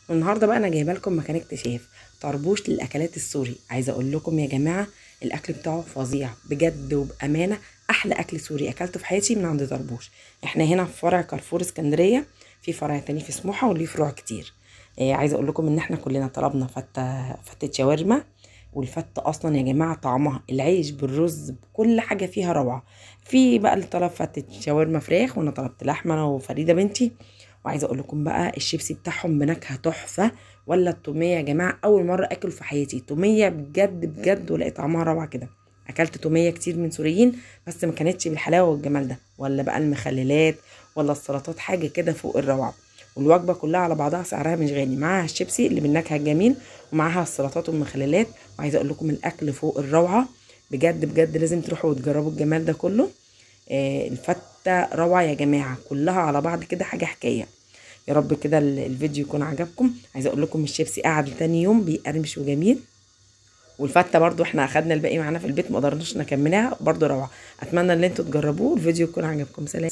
والنهارده بقى انا جايبه لكم مكان اكتشاف طربوش للاكلات السوري. عايزه اقول لكم يا جماعه الاكل بتاعه فظيع بجد وبامانه. احلى اكل سوري اكلته في حياتي من عند طربوش. احنا هنا في فرع كارفور اسكندريه، في فرع تاني في سموحه وليه فروع كتير. عايزه اقول لكم ان احنا كلنا طلبنا فتة شاورما. والفتة اصلا يا جماعه طعمها العيش بالرز بكل حاجه فيها روعه. في بقى اللي طلب فتة شاورما فراخ وانا طلبت لحمه انا وفريده بنتي. وعايزه اقول لكم بقى الشيبسي بتاعهم بنكهه تحفه. ولا التوميه يا جماعه اول مره اكل في حياتي توميه بجد بجد، ولقيت طعمها روعه كده. اكلت توميه كتير من سوريين بس ما كانتش بالحلاوه والجمال ده، ولا بقى المخللات ولا السلطات، حاجه كده فوق الروعه. والوجبه كلها على بعضها سعرها مش غالي، معاها الشيبسي اللي بالنكهه الجميل ومعاها السلطات والمخللات. وعايزه اقول لكم الاكل فوق الروعه بجد بجد، لازم تروحوا وتجربوا الجمال ده كله. الفته روعه يا جماعه، كلها على بعض كده حاجه حكايه. يا رب كده الفيديو يكون عجبكم. عايزه اقول لكم الشيبسي قعد تاني يوم بيقرمش وجميل. والفته برضو احنا اخدنا الباقي معانا في البيت، ما قدرناش نكملها، برضو روعه. اتمنى ان انتوا تجربوه. الفيديو يكون عجبكم. سلام.